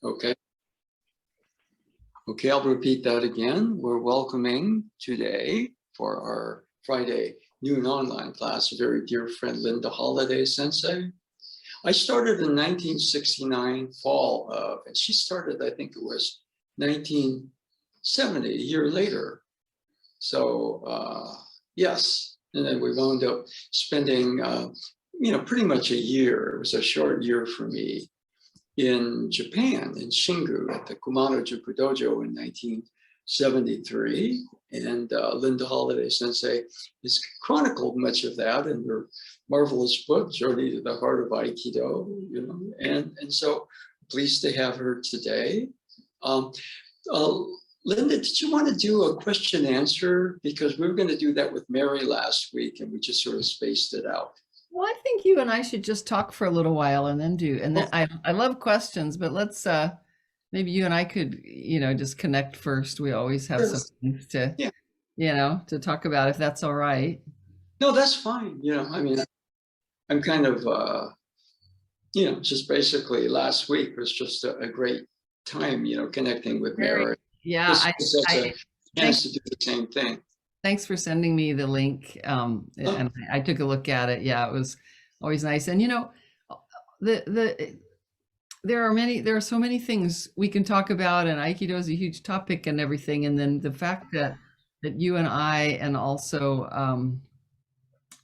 Okay. Okay, I'll repeat that again. We're welcoming today for our Friday noon online class, a very dear friend, Linda Holiday Sensei. I started in 1969 fall of, and she started, I think it was 1970, a year later. So yes, and then we wound up spending, pretty much a year. It was a short year for me in Japan, in Shingu, at the Kumano Juku Dojo in 1973. And Linda Holiday Sensei has chronicled much of that in her marvelous book, Journey to the Heart of Aikido, and so pleased to have her today. Linda, did you want to do a question answer? Because we were going to do that with Mary last week and we just sort of spaced it out. Well, I think you and I should just talk for a little while and then do, and then I love questions, but let's maybe you and I could, just connect first. We always have some things to, to talk about, if that's all right. No, that's fine. I'm kind of, just basically last week was just a great time, connecting with Mary. Yeah, I chance to do the same thing. Thanks for sending me the link. And I took a look at it. Yeah, it was always nice. And there are so many things we can talk about, and Aikido is a huge topic and everything. And then the fact that you and I, and also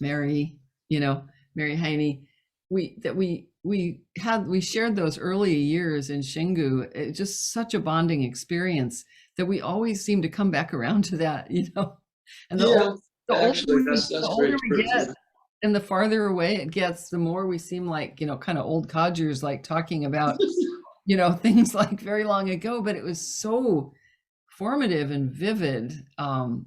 Mary, Mary Heine, we shared those early years in Shingu. It's just such a bonding experience that we always seem to come back around to that, And the older we get, and the farther away it gets, the more we seem like, kind of old codgers, like talking about, things like very long ago, but it was so formative and vivid. I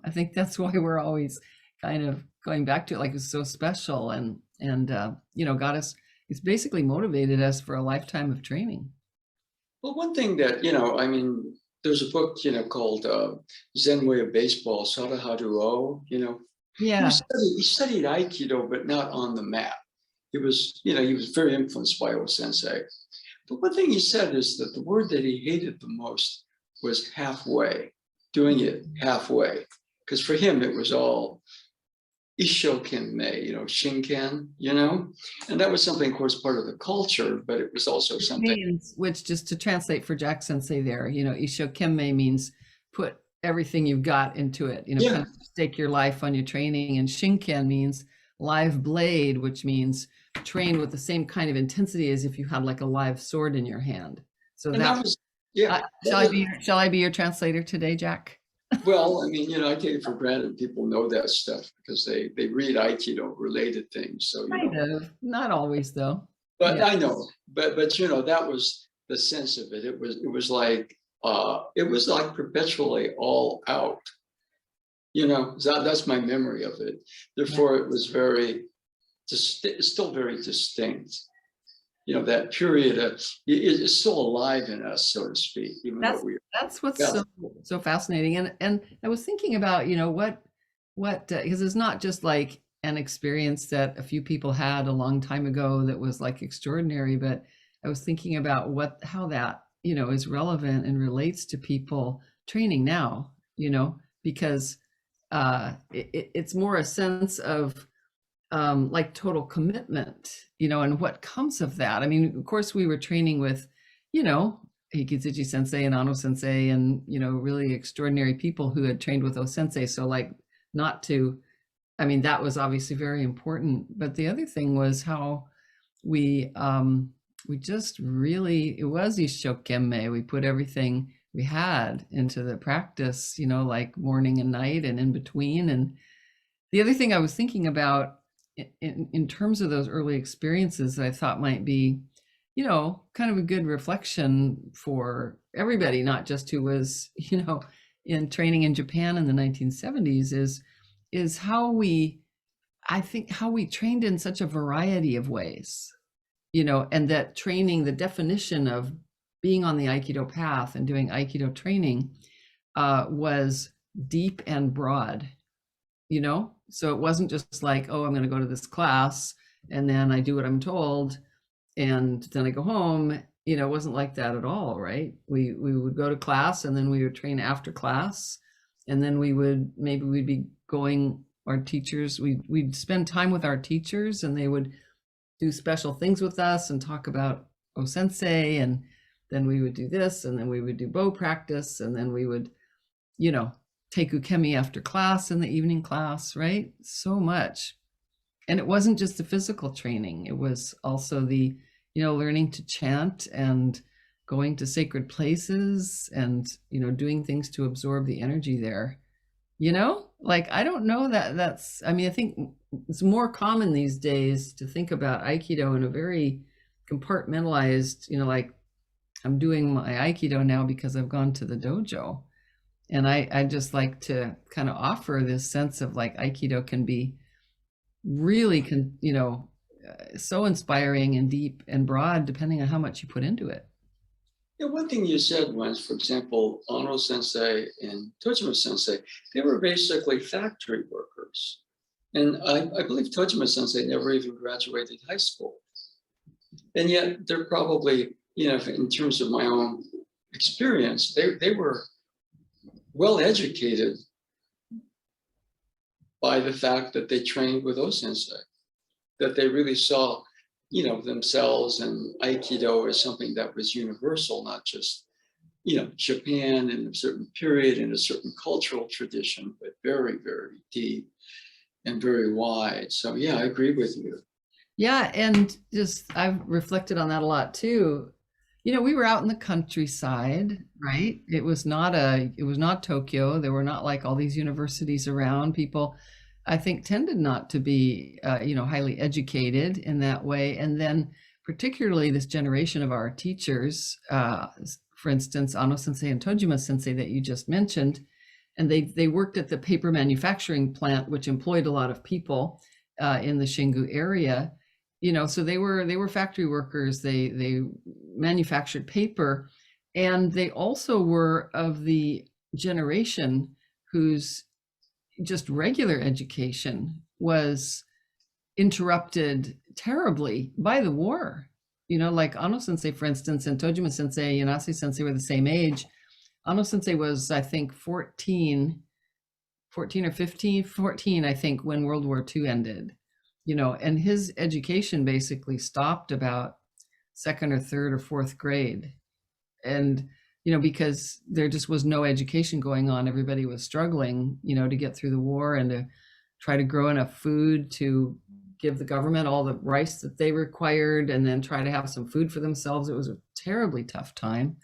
think that's why we're always kind of going back to it, like it's so special and got us, it's basically motivated us for a lifetime of training. Well, one thing that, there's a book, called Zen Way of Baseball, Sadaharu-o, Yeah. He studied Aikido, but not on the mat. He was very influenced by O-sensei. But one thing he said is that the word that he hated the most was halfway, doing it halfway. Because for him, it was all Ishokenmei, Shinken, and that was something, of course, part of the culture, but it was also something. Which, just to translate for Jack Sensei there, Ishokenmei means put everything you've got into it, kind of stake your life on your training. And Shinken means live blade, which means train with the same kind of intensity as if you had like a live sword in your hand. So shall I be your translator today, Jack? Well, I take it for granted people know that stuff because they read Aikido related things. So kind of, not always though. But yeah. I know, but that was the sense of it. It was like perpetually all out. That's my memory of it. Therefore, it was still very distinct. That period is still alive in us, so to speak. That's what's so fascinating. And I was thinking about, what because it's not just like an experience that a few people had a long time ago that was like extraordinary, but I was thinking about how that, is relevant and relates to people training now, because it's more a sense of like total commitment, and what comes of that. Of course, we were training with, Hikitsuji Sensei and Ano Sensei and, really extraordinary people who had trained with O-sensei. So like that was obviously very important. But the other thing was how we just really, it was Ishokenmei. We put everything we had into the practice, like morning and night and in between. And the other thing I was thinking about in terms of those early experiences that I thought might be, kind of a good reflection for everybody, not just who was, in training in Japan in the 1970s, is how we trained in such a variety of ways, and that training, the definition of being on the Aikido path and doing Aikido training was deep and broad, So it wasn't just like, oh, I'm going to go to this class and then I do what I'm told and then I go home it wasn't like that at all, right? We would go to class, and then we would train after class, and then we'd be going, our teachers, we'd spend time with our teachers, and they would do special things with us and talk about sensei, and then we would do this, and then we would do bow practice, and then we would, take ukemi after class in the evening class, right? So much. And it wasn't just the physical training, it was also the, learning to chant and going to sacred places and, doing things to absorb the energy there. Like, I don't know I think it's more common these days to think about Aikido in a very compartmentalized, like, I'm doing my Aikido now because I've gone to the dojo. And I just like to kind of offer this sense of like Aikido can be really, so inspiring and deep and broad, depending on how much you put into it. Yeah, one thing you said was, for example, Ono Sensei and Tojima Sensei, they were basically factory workers. And I believe Tojima Sensei never even graduated high school. And yet they're probably, in terms of my own experience, they were well educated by the fact that they trained with O-sensei, that they really saw, themselves and Aikido as something that was universal, not just, Japan in a certain period in a certain cultural tradition, but very, very deep and very wide. So yeah, I agree with you. Yeah, and just I've reflected on that a lot too. We were out in the countryside, right? It was not Tokyo. There were not like all these universities around. People, I think, tended not to be, highly educated in that way. And then particularly this generation of our teachers, for instance, Ano Sensei and Tojima Sensei that you just mentioned, and they worked at the paper manufacturing plant, which employed a lot of people in the Shingu area. So they were factory workers. They manufactured paper, and they also were of the generation whose just regular education was interrupted terribly by the war. Like Ano Sensei, for instance, and Tojima Sensei, Yanase Sensei were the same age. Ano Sensei was, I think, 14 or 14, I think, when World War II ended. And his education basically stopped about second or third or fourth grade. And, because there just was no education going on. Everybody was struggling, to get through the war and to try to grow enough food to give the government all the rice that they required, and then try to have some food for themselves. It was a terribly tough time.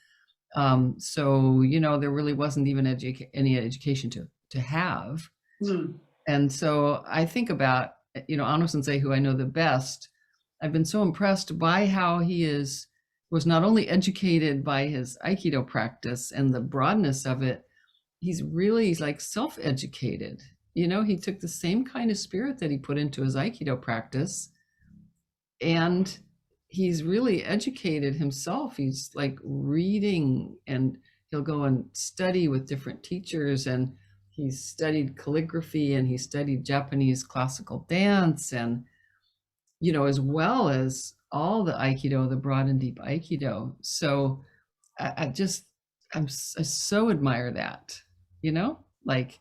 So, there really wasn't even any education to have. And so I think about, Ano Sensei, who I know the best. I've been so impressed by how he was not only educated by his Aikido practice and the broadness of it, he's really like self-educated. He took the same kind of spirit that he put into his Aikido practice, and he's really educated himself. He's like reading, and he'll go and study with different teachers, and he's studied calligraphy, and he studied Japanese classical dance, and as well as all the Aikido, the broad and deep Aikido. So I so admire that. Like,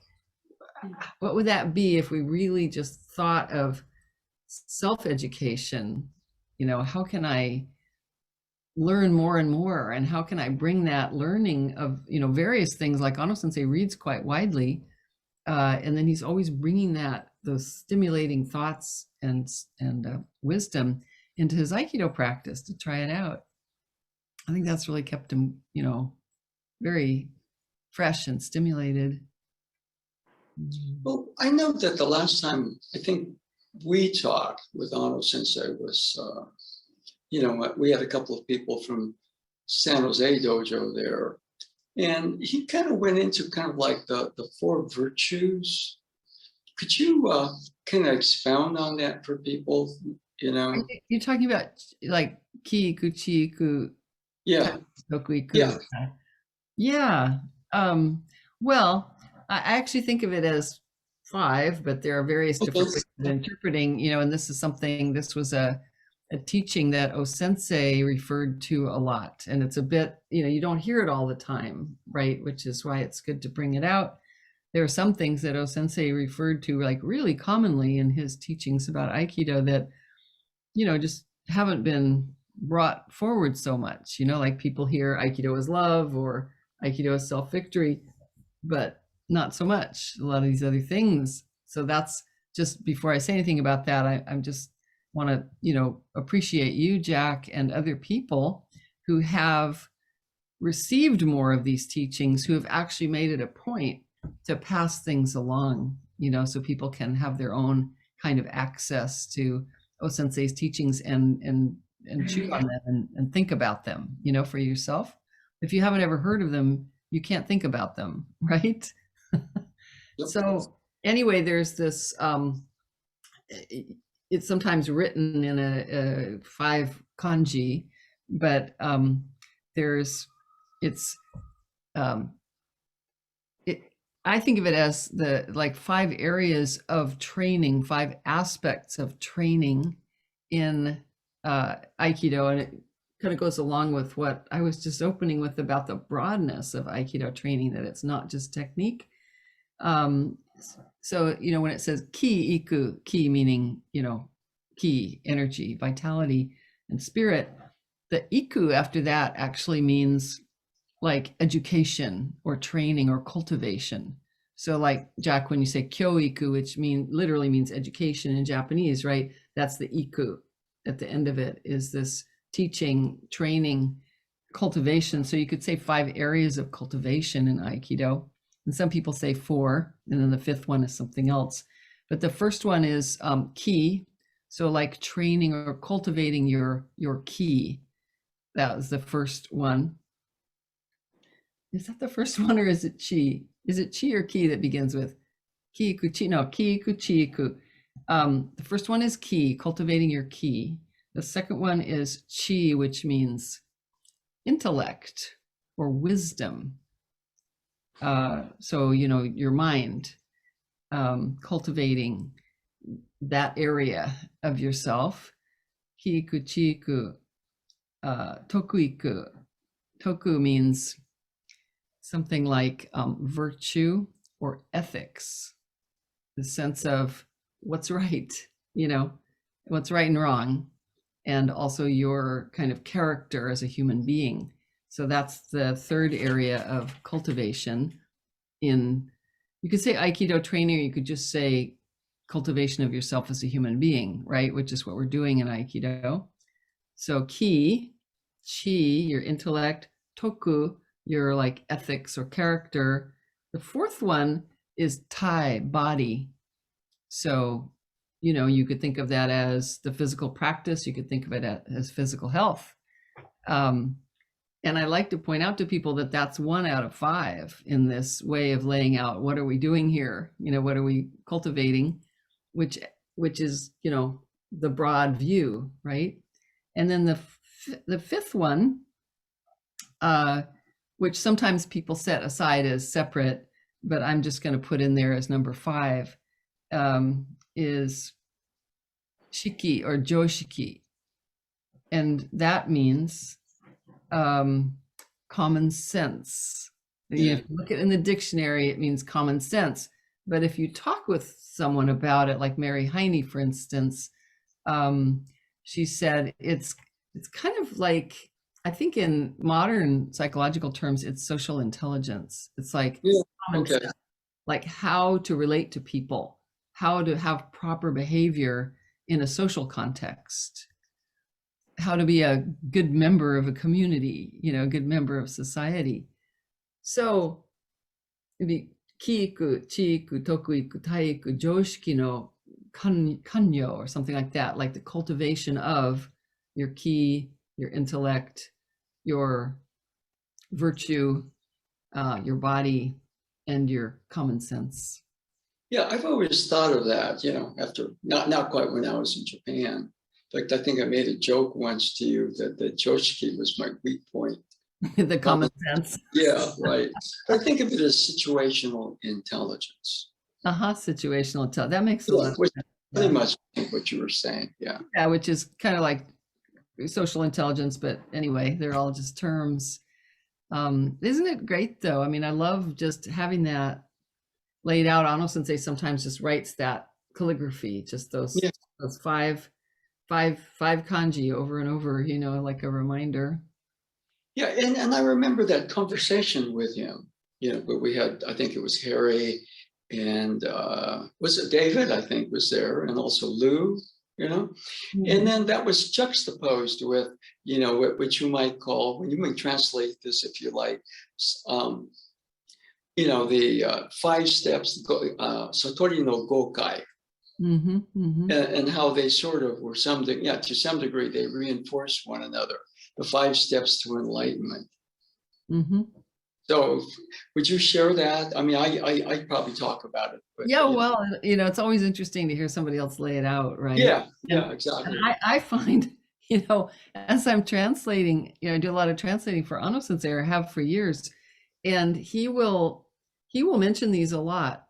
what would that be if we really just thought of self-education? How can I learn more and more, and how can I bring that learning of various things? Like Ano Sensei reads quite widely, and then he's always bringing those stimulating thoughts and wisdom into his Aikido practice to try it out. I think that's really kept him, very fresh and stimulated. Well, I know that the last time I think we talked with Ano Sensei was, we had a couple of people from San Jose dojo there, and he kind of went into kind of like the four virtues. Could you kind of expound on that for people? You're talking about like ki, kuchi, ku, yeah, toku, yeah. Yeah. Well, I actually think of it as 5, but there are various different ways of interpreting, and this was a teaching that sensei referred to a lot. And it's a bit, you don't hear it all the time, right? Which is why it's good to bring it out. There are some things that sensei referred to like really commonly in his teachings about Aikido that, just haven't been brought forward so much. Like people hear Aikido is love or Aikido is self-victory, but not so much a lot of these other things. So that's just, before I say anything about that, I'm just want to, appreciate you, Jack, and other people who have received more of these teachings, who have actually made it a point to pass things along, so people can have their own kind of access to sensei's teachings and chew on them and think about them, for yourself. If you haven't ever heard of them, you can't think about them, right? Yep. So anyway, there's this, it's sometimes written in a 5 kanji, but I think of it as the like 5 areas of training, 5 aspects of training in Aikido, and it kind of goes along with what I was just opening with about the broadness of Aikido training, that it's not just technique. So, when it says ki iku, ki meaning, ki, energy, vitality, and spirit, the iku after that actually means like education or training or cultivation. So like, Jack, when you say kyoiku, which literally means education in Japanese, right? That's the iku. At the end of it is this teaching, training, cultivation. So you could say 5 areas of cultivation in Aikido. And some people say 4, and then the 5th one is something else. But the first one is ki. So like training or cultivating your ki. That was the first one. Is that the first one, or is it chi? Is it chi or ki that begins with ki ku chi? No, ki ku chi ku. The first one is ki, cultivating your ki. The second one is chi, which means intellect or wisdom. So, your mind, cultivating that area of yourself. Kiku, chiku, tokuiku. Toku means something like virtue or ethics, the sense of what's right, what's right and wrong, and also your kind of character as a human being. So that's the 3rd area of cultivation in, you could say Aikido training, or you could just say cultivation of yourself as a human being, right? Which is what we're doing in Aikido. So ki, chi, your intellect, toku, your like ethics or character. The 4th one is tai, body. So, you could think of that as the physical practice. You could think of it as physical health. And I like to point out to people that that's 1 out of 5 in this way of laying out, what are we doing here? What are we cultivating? Which is, the broad view, right? And then the 5th one, which sometimes people set aside as separate, but I'm just going to put in there as number 5, is shiki or joshiki. And that means common sense. If you look at it in the dictionary, it means common sense. But if you talk with someone about it, like Mary Heine, for instance, she said it's kind of like, I think in modern psychological terms, it's social intelligence. It's like common sense, like how to relate to people, how to have proper behavior in a social context, how to be a good member of a community, a good member of society. So it'd be kiiku, chiiku, tokuiku, taiku, joshiki no kanyo, or something like that, like the cultivation of your ki, your intellect, your virtue, your body, and your common sense. Yeah, I've always thought of that, after, not quite when I was in Japan. In fact, I think I made a joke once to you that the joshiki was my weak point. The common sense. Yeah, right. But I think of it as situational intelligence. Situational intelligence. That makes a lot of sense. Pretty much what you were saying. Yeah. Yeah, which is kind of like social intelligence, but anyway, they're all just terms. Isn't it great though? I mean, I love just having that laid out. Ano Sensei sometimes just writes that calligraphy, just Yeah. those five kanji over and over, like a reminder. Yeah, and I remember that conversation with him, where we had, I think it was Harry and was it David, I think was there, and also Lou, and then that was juxtaposed with, what you might call, when you might translate this, if you like, the 5 steps, Satori no Gokai, and how they sort of were to some degree, they reinforce one another. The 5 steps to enlightenment. So would you share that? I mean, I probably talk about it. But, yeah, well, it's always interesting to hear somebody else lay it out, right? Yeah, exactly. And I find, as I'm translating, I do a lot of translating for Ano Sensei, or have for years, and he will mention these a lot.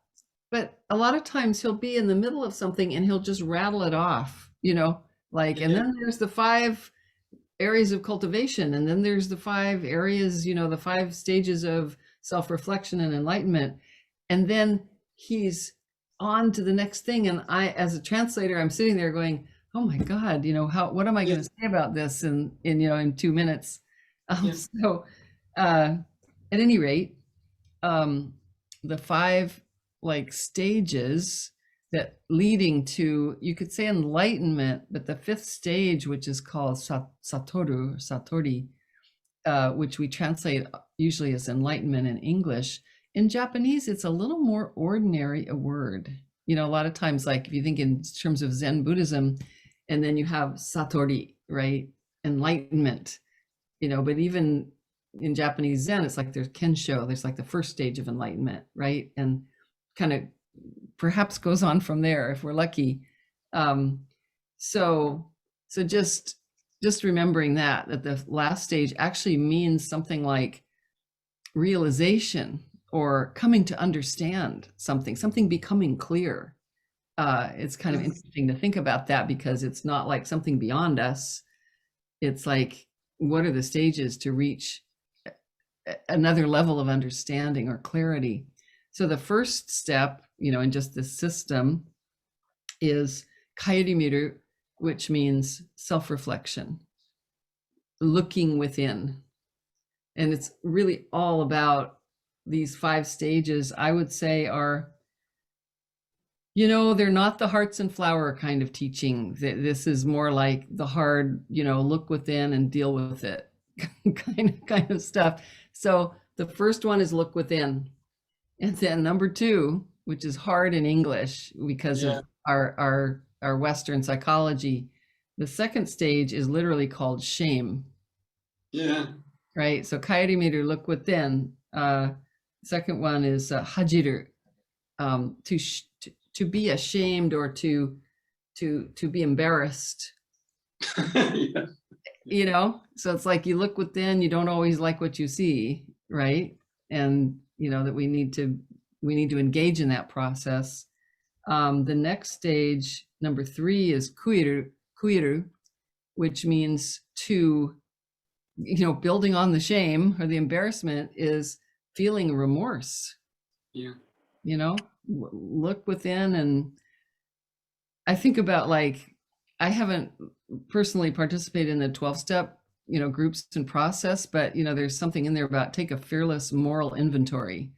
But a lot of times he'll be in the middle of something and he'll just rattle it off, and then there's the 5 areas of cultivation, and then there's the 5 areas, the 5 stages of self-reflection and enlightenment, and then he's on to the next thing. And I, as a translator, I'm sitting there going, oh my God, what am I going to say about this in 2 minutes? So at any rate, the 5 stages that leading to, you could say, enlightenment, but the 5th stage, which is called satori, which we translate usually as enlightenment in English. In Japanese, it's a little more ordinary a word. A lot of times, if you think in terms of Zen Buddhism, and then you have satori, right? Enlightenment, but even in Japanese Zen, it's like there's kensho, there's the 1st stage of enlightenment, right? And kind of perhaps goes on from there if we're lucky. So just remembering that the last stage actually means something like realization, or coming to understand something becoming clear. It's kind of interesting to think about that, because it's not like something beyond us. It's like, what are the stages to reach another level of understanding or clarity? So the first step, in just this system, is kaerimiru, which means self-reflection, looking within. And it's really all about these 5 stages. I would say are, they're not the hearts and flower kind of teaching. This is more like the hard, look within and deal with it kind of stuff. So the first one is look within. And then number 2, which is hard in English because of our Western psychology, the 2nd stage is literally called shame. Yeah. Right. So kaerimiru, look within. Second one is hajiru, to be ashamed, or to be embarrassed. So it's like you look within, you don't always like what you see, right? And that we need to engage in that process. The next stage, number 3, is kuiru, which means to, building on the shame or the embarrassment, is feeling remorse. Yeah. Look within. And I think about, I haven't personally participated in the 12-step, groups and process, but, there's something in there about take a fearless moral inventory,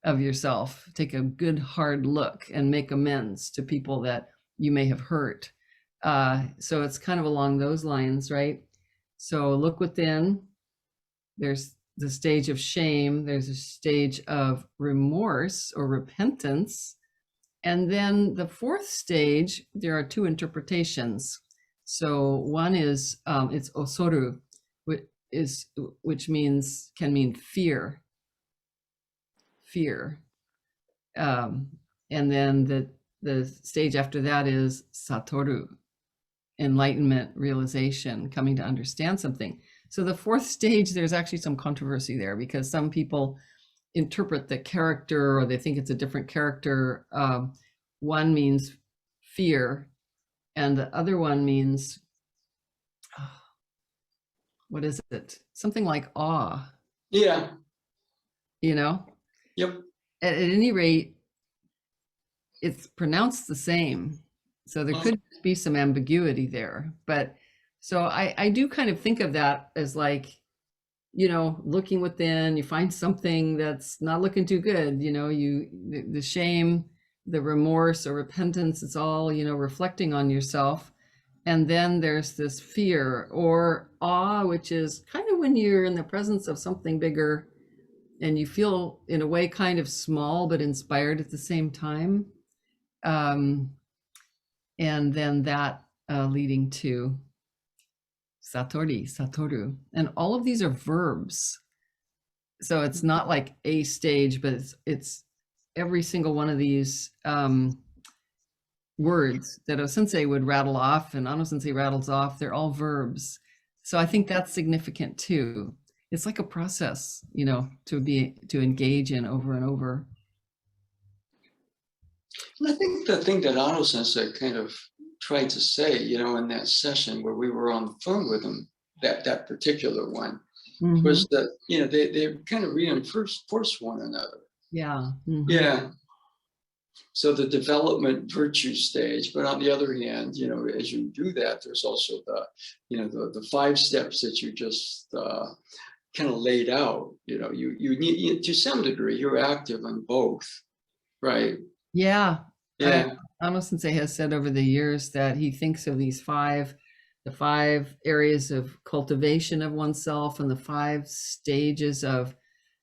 of yourself, take a good hard look and make amends to people that you may have hurt. So it's kind of along those lines, right? So look within. There's the stage of shame. There's a stage of remorse or repentance. And then the 4th stage, there are 2 interpretations. So one is, it's osoru, which can mean fear. And then the stage after that is satoru, enlightenment, realization, coming to understand something. So the 4th stage, there's actually some controversy there, because some people interpret the character, or they think it's a different character. One means fear, and the other one means what is it? Something like awe, Yeah. you know? Yep. At any rate, it's pronounced the same. So there Uh, could be some ambiguity there. But so I do kind of think of that as like, looking within, you find something that's not looking too good, the shame, the remorse or repentance, it's all, reflecting on yourself. And then there's this fear or awe, which is kind of when you're in the presence of something bigger and you feel in a way kind of small but inspired at the same time. Um, and then that leading to satoru. And all of these are verbs. So it's not like a stage, but it's every single one of these words that a sensei would rattle off and Ano sensei rattles off, they're all verbs. So I think that's significant too. It's like a process, to engage in over and over. And I think the thing that Otto Sensei kind of tried to say, in that session where we were on the phone with him, that particular one, was that, they kind of reinforce one another. Yeah. Yeah. So the development virtue stage, but on the other hand, as you do that, there's also the 5 steps that you just kind of laid out. You need, to some degree, you're active on both, right? Yeah. Yeah. Ano sensei has said over the years that he thinks of these the 5 areas of cultivation of oneself and the 5 stages of,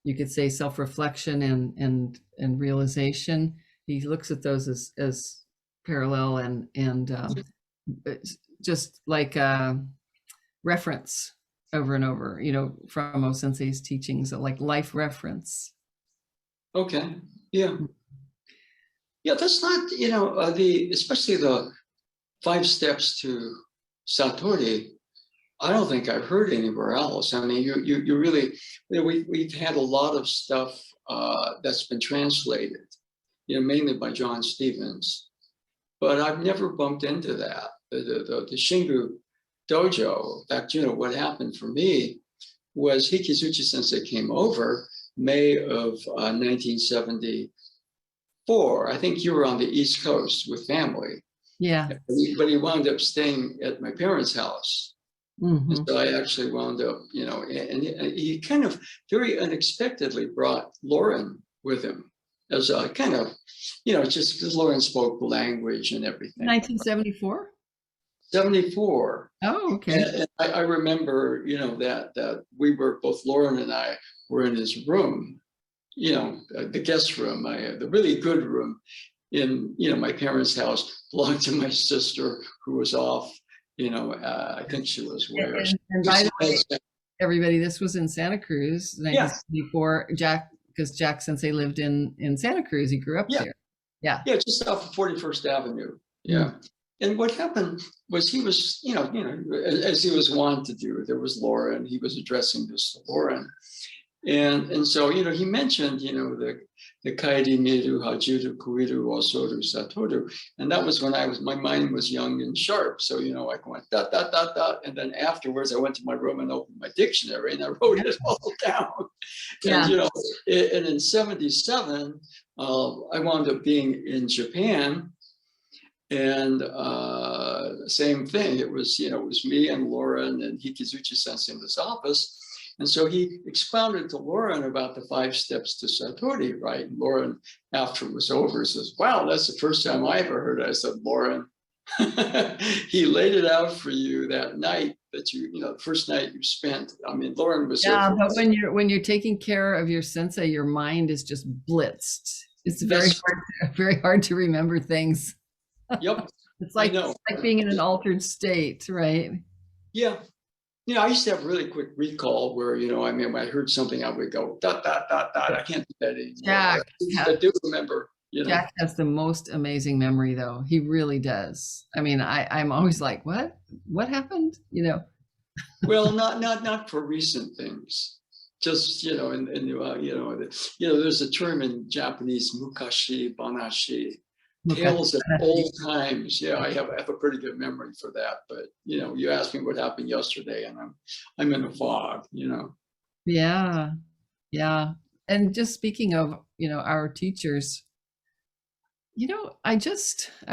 you could say, self-reflection and realization. He looks at those as parallel and just like reference over and over, from O Sensei's teachings, like life reference. Okay. Yeah. Yeah, that's not, especially the 5 steps to Satori. I don't think I've heard anywhere else. I mean, you really, we've had a lot of stuff that's been translated, mainly by John Stevens, but I've never bumped into that. The Shingu Dojo, in fact, what happened for me was Hikizuchi Sensei came over May of 1974. I think you were on the East Coast with family. Yeah. But he wound up staying at my parents' house. And so I actually wound up, and he kind of very unexpectedly brought Lauren with him as a kind of, just because Lauren spoke the language and everything. 1974? 74. Oh, okay. And I remember, that we were, both Lauren and I were in his room, the guest room, the really good room in, my parents' house, belonged to my sister who was off. I think she was where. And by the way, everybody, this was in Santa Cruz, 1974. Because Jack Sensei lived in Santa Cruz. He grew up there. Yeah. Yeah, just off of 41st Avenue. Yeah. And what happened was he was, as he was wont to do, there was Lauren. He was addressing this to Lauren. And so, he mentioned, the kairi miru, hajiru, kuiru, osoru, satoru. And that was when my mind was young and sharp. So, I went dot, dot, dot, dot. And then afterwards, I went to my room and opened my dictionary and I wrote it all down. Yeah. And, and in 77, I wound up being in Japan. And same thing. It was me and Lauren and Hikizuchi Sensei in this office. And so he expounded to Lauren about the 5 steps to Satori, right? And Lauren, after it was over, says, wow, that's the first time I ever heard it. I said, Lauren, he laid it out for you that night that the first night you spent. I mean, Lauren was yeah, but when you're taking care of your sensei, your mind is just blitzed. It's very hard to remember things. Yep. It's like being in an altered state, right? Yeah. I used to have really quick recall where, when I heard something, I would go, dot, dot, dot, dot. I can't do that anymore. I do remember, Jack has the most amazing memory, though. He really does. I mean, I'm always like, what happened? Well, not for recent things. Just, there's a term in Japanese, mukashi, banashi, tales of old times. Yeah, I have a pretty good memory for that. But you asked me what happened yesterday, and I'm in a fog. Yeah, yeah. And just speaking of, our teachers, I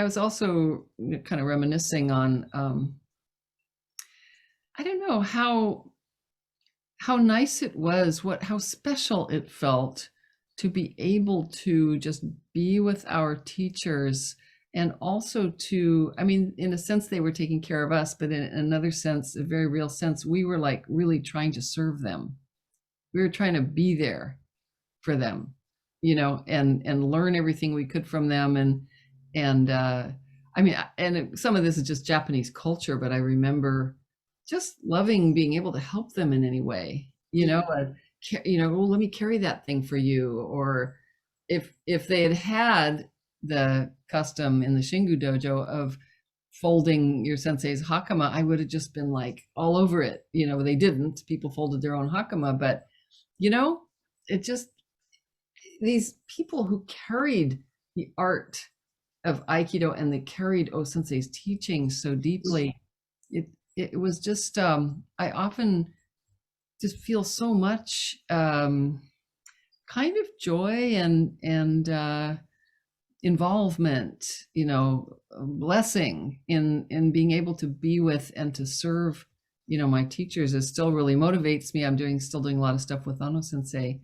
was also kind of reminiscing on, I don't know how nice it was, how special it felt to be able to just be with our teachers, and also to, I mean, in a sense, they were taking care of us, but in another sense, a very real sense, we were like really trying to serve them. We were trying to be there for them, and learn everything we could from them. And I mean, some of this is just Japanese culture, but I remember just loving being able to help them in any way, well, let me carry that thing for you. Or if they had the custom in the Shingu dojo of folding your sensei's hakama, I would have just been like all over it. They didn't. People folded their own hakama, but it just, these people who carried the art of Aikido and they carried O Sensei's teaching so deeply, it was just, I often just feel so much kind of joy and involvement, blessing in being able to be with and to serve, my teachers. It still really motivates me. I'm still doing a lot of stuff with Ono Sensei.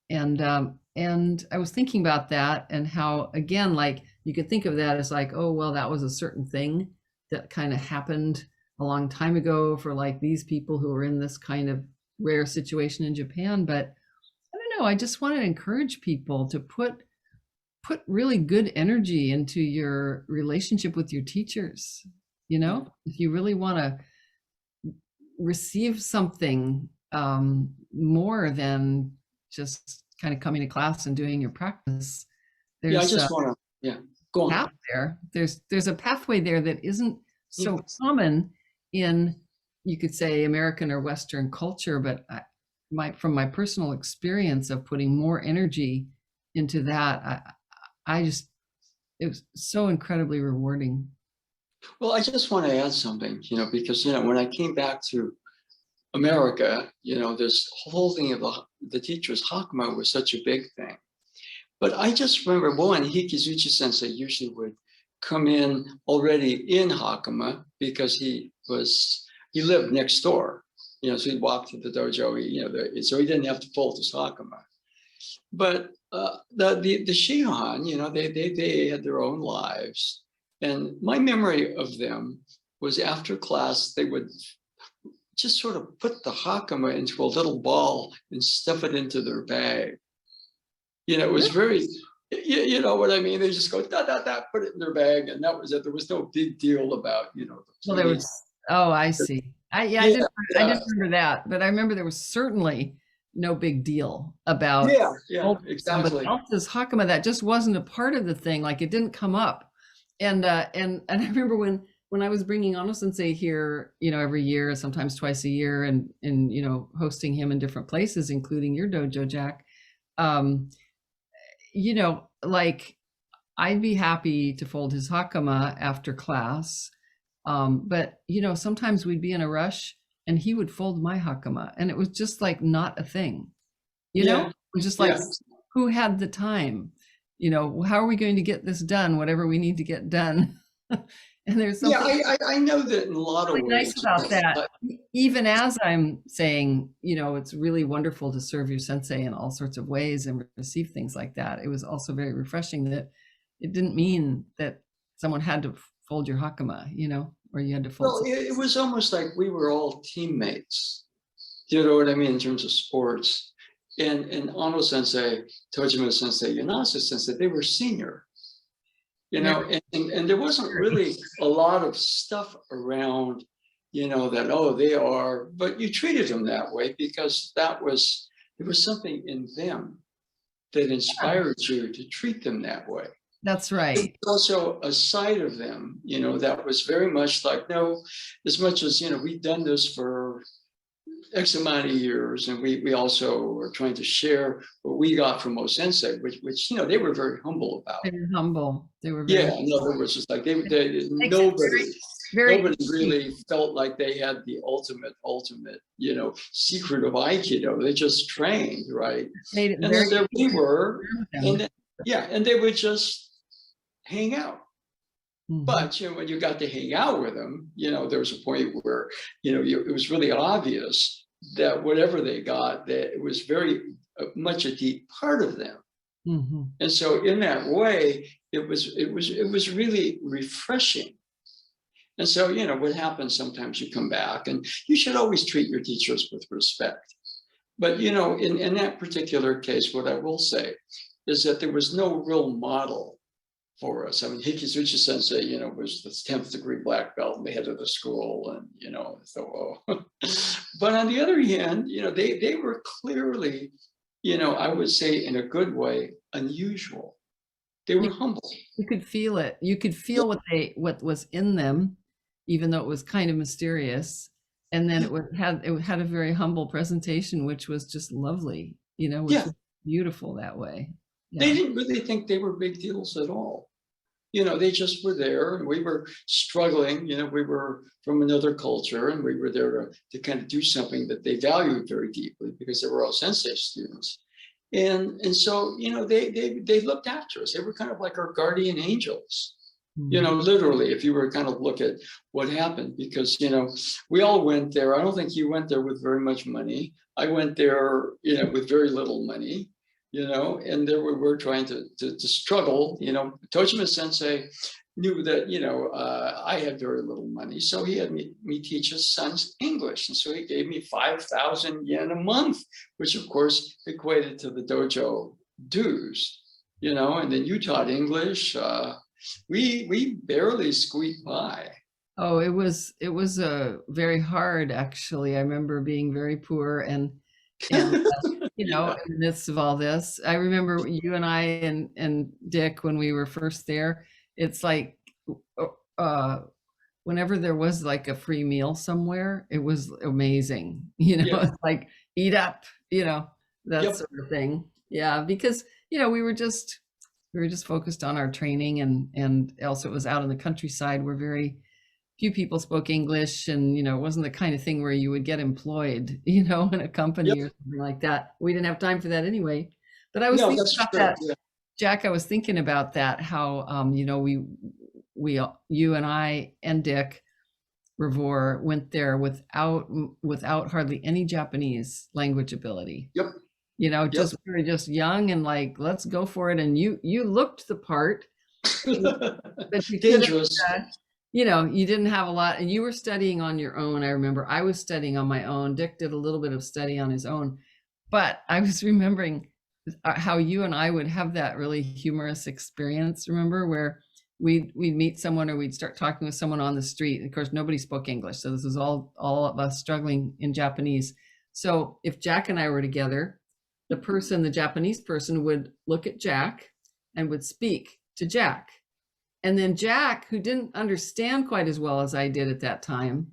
And I was thinking about that, and how, again, like you could think of that as like, oh, well, that was a certain thing that kind of happened a long time ago for like these people who are in this kind of rare situation in Japan. But I don't know, I just want to encourage people to put really good energy into your relationship with your teachers. If you really want to receive something more than just kind of coming to class and doing your practice, there's I just want to, go on. Path there's a pathway there that isn't so common in, you could say, American or Western culture. But from my personal experience of putting more energy into that, it was so incredibly rewarding. Well, I just want to add something, because when I came back to America, this holding of the teacher's hakama was such a big thing. But I just remember one, Hikizuchi sensei usually would come in already in hakama because he lived next door, so he'd walk to the dojo, so he didn't have to fold his hakama. But the Shihan, they had their own lives. And my memory of them was after class, they would just sort of put the hakama into a little ball and stuff it into their bag. It was very, you know what I mean? They just go, put it in their bag, and that was it. There was no big deal about, the well, there was, oh, I see. I didn't remember that, but I remember there was certainly no big deal about exactly. else's hakama. That just wasn't a part of the thing. Like, it didn't come up. And I remember when I was bringing Ono Sensei here, every year, sometimes twice a year, and hosting him in different places, including your dojo, Jack. Like, I'd be happy to fold his hakama after class. But sometimes we'd be in a rush and he would fold my hakama, and it was just like not a thing. It was just like, who had the time? How are we going to get this done? Whatever we need to get done. And there's something I know that in a lot of ways. Nice about that. Even as I'm saying, it's really wonderful to serve your sensei in all sorts of ways and receive things like that. It was also very refreshing that it didn't mean that someone had to fold your hakama, or you had to fold. Well, it was almost like we were all teammates. You know what I mean in terms of sports. And Ono Sensei, Tojima Sensei, Yanase Sensei, they were senior. And there wasn't really a lot of stuff around, that, they are, but you treated them that way because there was something in them that inspired you to treat them that way. That's right. Also a side of them, that was very much like, no, as much as, we've done this for X amount of years, and we also were trying to share what we got from sensei, which they were very humble about. They were humble. They were very. Yeah, in other words, it's like Makes it nobody really felt like they had the ultimate, secret of Aikido. They just trained, right? made it And very then there we were, them. and they would just hang out. Mhm. But when you got to hang out with them, there was a point where it was really obvious that whatever they got, that it was very much a deep part of them. Mhm. And so in that way, it was really refreshing. And so what happens sometimes, you come back, and you should always treat your teachers with respect. But in that particular case, what I will say is that there was no real model for us. I mean, Hikizuchi Sensei, was the 10th degree black belt and the head of the school, and so. But on the other hand, they were clearly, I would say in a good way, unusual. They were humble. You could feel it. You could feel what was in them, even though it was kind of mysterious. And then it had a very humble presentation, which was just lovely. Which was beautiful that way. Yeah. They didn't really think they were big deals at all. They just were there, and we were struggling. We were from another culture, and we were there to kind of do something that they valued very deeply, because they were all sensei students. And so, they looked after us. They were kind of like our guardian angels, literally, if you were kind of look at what happened, because, we all went there. I don't think you went there with very much money. I went there, with very little money. And there we were trying to struggle. Tojima Sensei knew that, I had very little money. So he had me teach his sons English. And so he gave me 5,000 yen a month, which of course equated to the dojo dues, and then you taught English. We barely squeaked by. Oh, it was very hard, actually. I remember being very poor and in the midst of all this. I remember you and I and Dick, when we were first there, it's like whenever there was like a free meal somewhere, it was amazing. It's like, eat up, that sort of thing. Yeah, because we were just focused on our training, and also it was out in the countryside where very few people spoke English, and it wasn't the kind of thing where you would get employed, in a company or something like that. We didn't have time for that anyway. But I was thinking about that, Jack. I was thinking about that, how you and I and Dick Revor went there without hardly any Japanese language ability. Yep. We were just young and like, let's go for it. And you looked the part, but you dangerous. You didn't have a lot, and you were studying on your own. I remember I was studying on my own. Dick did a little bit of study on his own, but I was remembering how you and I would have that really humorous experience. Remember, where we'd meet someone, or we'd start talking with someone on the street. Of course, nobody spoke English, so this was all of us struggling in Japanese. So if Jack and I were together, the Japanese person would look at Jack and would speak to Jack. And then Jack, who didn't understand quite as well as I did at that time,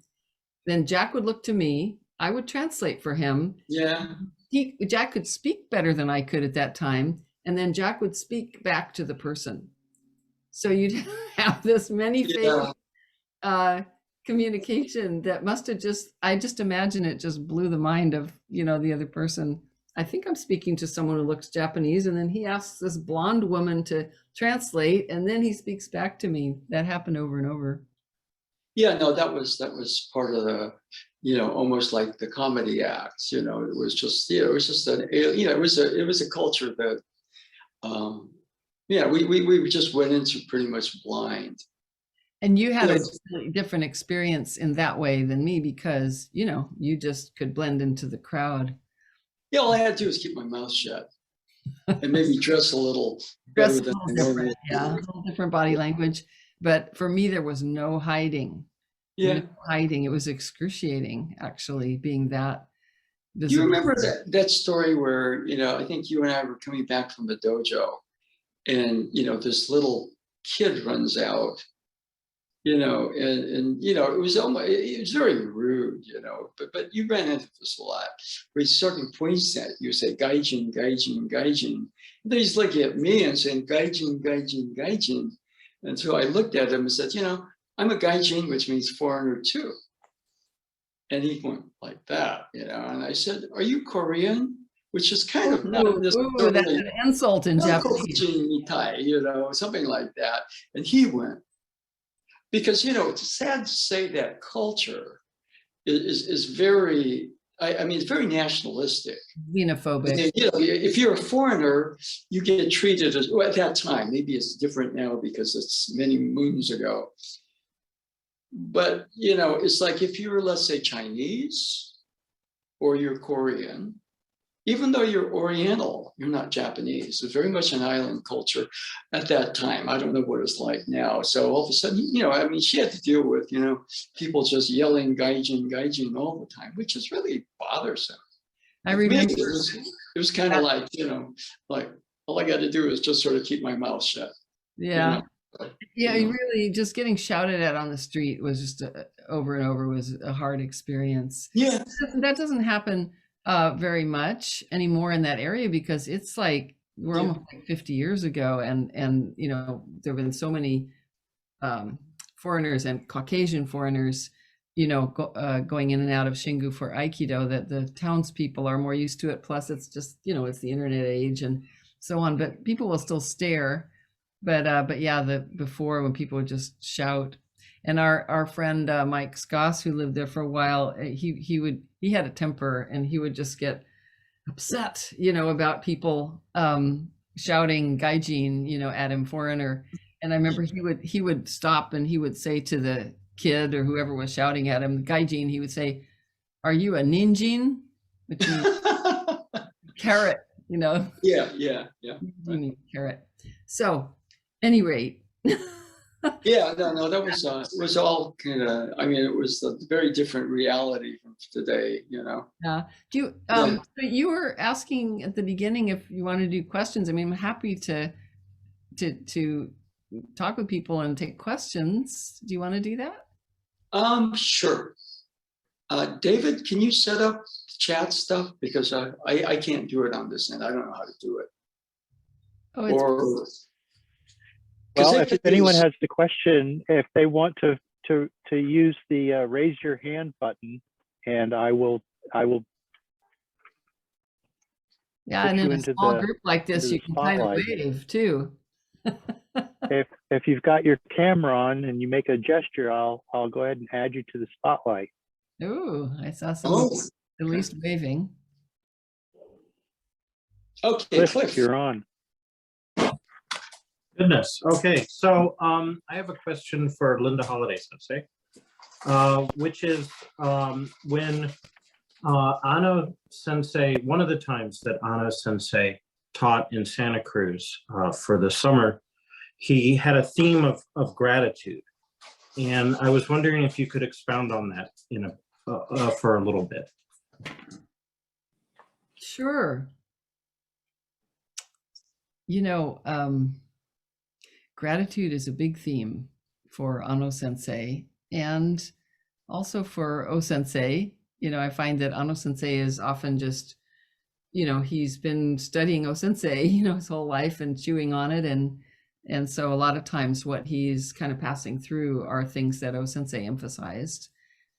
then Jack would look to me. I would translate for him. Yeah. Jack could speak better than I could at that time. And then Jack would speak back to the person. So you'd have this many-phase communication that must have I just imagine it just blew the mind of, the other person. I think I'm speaking to someone who looks Japanese, and then he asks this blonde woman to translate, and then he speaks back to me. That happened over and over. Yeah, no, that was part of the, almost like the comedy acts. It was just, it was a culture that, we just went into pretty much blind. And you had a different experience in that way than me, because you just could blend into the crowd. Yeah, all I had to do was keep my mouth shut and maybe dress a little better than normal. Yeah, a little different body language. But for me, there was no hiding. Yeah. No hiding. It was excruciating, actually, being that visible. Do you remember that story where, I think you and I were coming back from the dojo, and, this little kid runs out, and it was almost, it was very rude, but you ran into this a lot, where certain points that you say, gaijin, gaijin, gaijin. And then he's looking at me and saying, gaijin, gaijin, gaijin. And so I looked at him and said, I'm a gaijin, which means foreigner too. And he went like that, and I said, are you Korean? Which is kind of not necessarily, that's an insult in Japanese. Something like that. And he went, because, it's sad to say that culture is very, I mean, it's very nationalistic. Xenophobic. If you're a foreigner, you get treated as, well, at that time, maybe it's different now because it's many moons ago. But, it's like if you're, let's say, Chinese or you're Korean, even though you're Oriental, you're not Japanese. It's very much an island culture at that time. I don't know what it's like now. So all of a sudden, she had to deal with, people just yelling gaijin, gaijin all the time, which is really bothersome. I remember. It was kind of like, like all I got to do is just sort of keep my mouth shut. Yeah. Yeah, really just getting shouted at on the street was just over and over was a hard experience. Yeah. That doesn't happen very much anymore in that area, because it's like we're almost like 50 years ago, and there have been so many foreigners and Caucasian foreigners going in and out of Xingu for Aikido, that the townspeople are more used to it. Plus it's just it's the internet age and so on, but people will still stare. But yeah, before, when people would just shout. And our friend Mike Skoss, who lived there for a while, he had a temper, and he would just get upset, about people shouting gaijin, at him, foreigner. And I remember he would stop and he would say to the kid or whoever was shouting at him, gaijin, he would say, "Are you a ninjin?" Which means carrot, Yeah. Carrot. So, any rate. Yeah, no, that was it was all kind of, it was a very different reality from today, Yeah. Do you so you were asking at the beginning if you want to do questions. I'm happy to talk with people and take questions. Do you want to do that? Sure. David, can you set up chat stuff? Because I can't do it on this end. I don't know how to do it. Well, if anyone has the question, if they want to use the raise your hand button, and I will. Yeah, and in a small group like this, you can kind of wave too. If you've got your camera on and you make a gesture, I'll go ahead and add you to the spotlight. Ooh, I saw some at least waving. Okay, Cliff, you're on. Goodness. Okay, so I have a question for Linda Holiday Sensei, which is when Anno Sensei, one of the times that Anno Sensei taught in Santa Cruz for the summer, he had a theme of gratitude. And I was wondering if you could expound on that for a little bit. Sure. Gratitude is a big theme for Anno Sensei, and also for O Sensei. I find that Anno Sensei is often just, he's been studying O Sensei, his whole life and chewing on it. And so a lot of times what he's kind of passing through are things that O Sensei emphasized.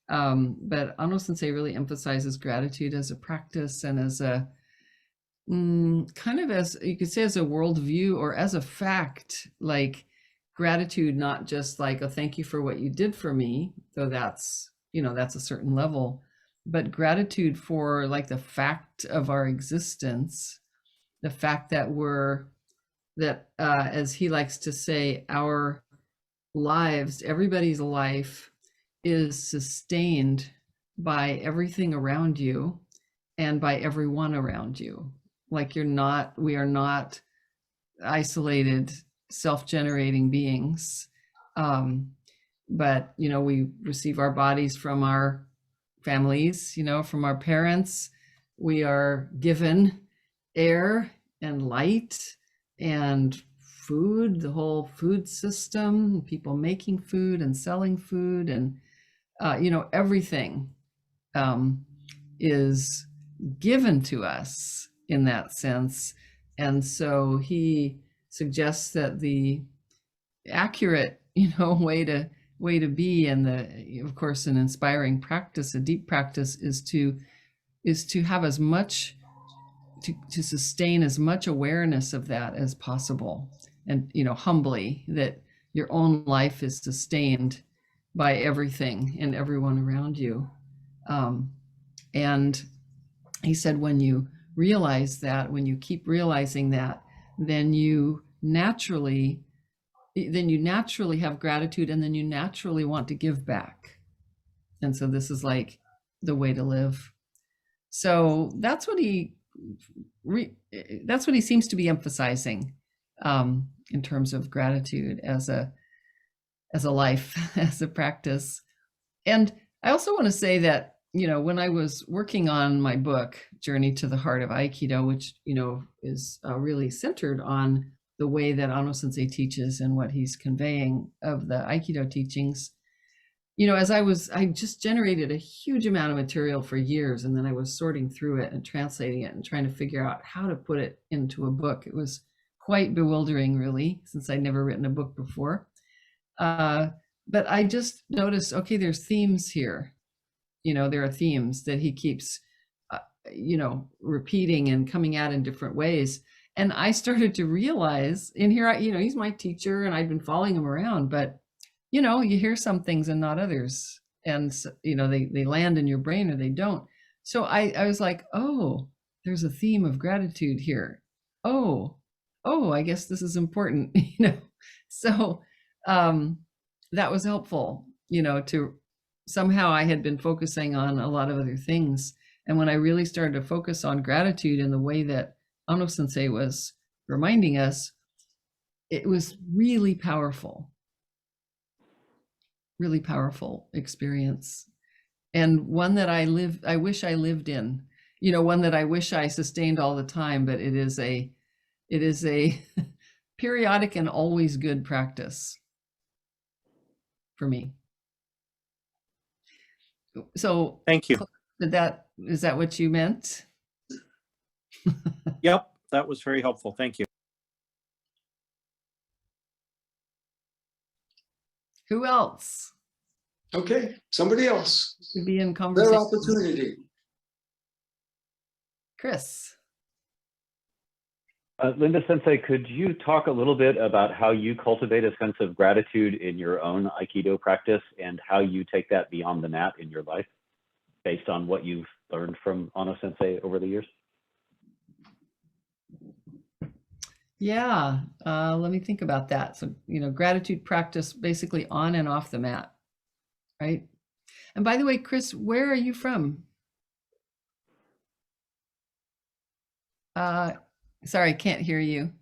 But Anno Sensei really emphasizes gratitude as a practice and as a kind of, as you could say, as a worldview or as a fact, like gratitude, not just like a thank you for what you did for me, though that's, that's a certain level, but gratitude for like the fact of our existence, the fact that as he likes to say, our lives, everybody's life is sustained by everything around you and by everyone around you. Like we are not isolated, self-generating beings. But, we receive our bodies from our families, from our parents. We are given air and light and food, the whole food system, people making food and selling food, and everything is given to us in that sense. And so he suggests that the accurate, way to be, and of course, an inspiring practice, a deep practice, is to have as much, to sustain as much awareness of that as possible, and humbly, that your own life is sustained by everything and everyone around you. And he said, when you realize that, when you keep realizing that, then you naturally have gratitude, and then you naturally want to give back. And so this is like the way to live. So that's what he seems to be emphasizing in terms of gratitude as a life, as a practice. And I also want to say that, when I was working on my book, Journey to the Heart of Aikido, which, is really centered on the way that Ano Sensei teaches and what he's conveying of the Aikido teachings, as I just generated a huge amount of material for years, and then I was sorting through it and translating it and trying to figure out how to put it into a book. It was quite bewildering, really, since I'd never written a book before. But I just noticed, okay, there's themes here. There are themes that he keeps, repeating and coming at in different ways. And I started to realize, and here, he's my teacher, and I've been following him around, but, you hear some things and not others. And, they land in your brain or they don't. So I was like, oh, there's a theme of gratitude here. Oh, I guess this is important, So that was helpful, to somehow I had been focusing on a lot of other things. And when I really started to focus on gratitude in the way that Ano Sensei was reminding us, it was really powerful experience. And one that I wish I lived in, one that I wish I sustained all the time, but it is a periodic and always good practice for me. So thank you. Is that what you meant? Yep, that was very helpful. Thank you. Who else? Okay, somebody else. To be in Their conversation. opportunity. Chris. Linda Sensei, could you talk a little bit about how you cultivate a sense of gratitude in your own Aikido practice, and how you take that beyond the mat in your life based on what you've learned from Ano Sensei over the years? Yeah, let me think about that. So, gratitude practice basically on and off the mat, right? And by the way, Chris, where are you from? Sorry, can't hear you.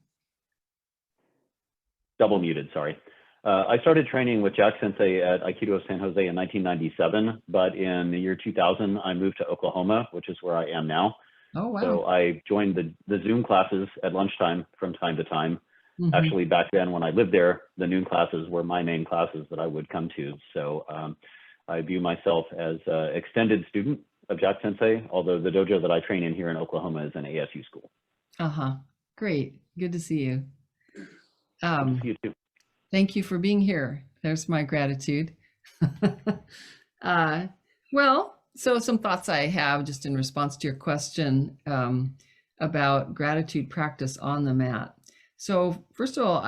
Double muted, sorry. I started training with Jack Sensei at Aikido San Jose in 1997, but in the year 2000, I moved to Oklahoma, which is where I am now. Oh, wow. So I joined the Zoom classes at lunchtime from time to time. Mm-hmm. Actually, back then when I lived there, the noon classes were my main classes that I would come to. So I view myself as an extended student of Jack Sensei, although the dojo that I train in here in Oklahoma is an ASU school. Uh-huh. Great. Good to see you. Good to see you too. Thank you for being here. There's my gratitude. Well, so some thoughts I have just in response to your question about gratitude practice on the mat. So first of all,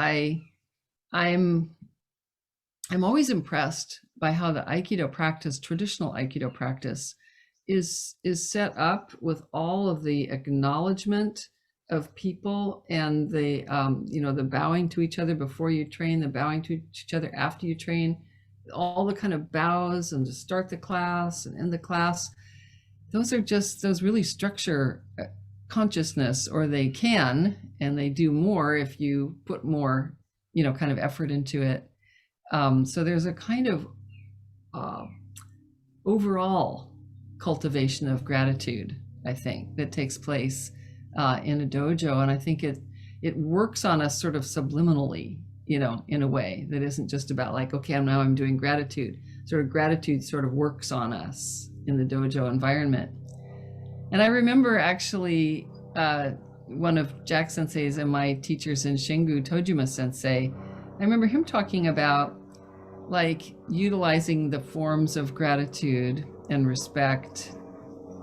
I'm always impressed by how the Aikido practice, traditional Aikido practice, is set up with all of the acknowledgement of people and the the bowing to each other before you train, the bowing to each other after you train, all the kind of bows and to start the class and end the class. Those really structure consciousness, or they can, and they do more if you put more, kind of effort into it. So there's a kind of overall cultivation of gratitude, I think, that takes place in a dojo, and I think it works on us sort of subliminally, in a way that isn't just about like, okay, now I'm doing gratitude. Sort of gratitude sort of works on us in the dojo environment. And I remember actually one of Jack Sensei's and my teachers in Shingu, Tojima Sensei, I remember him talking about like utilizing the forms of gratitude and respect,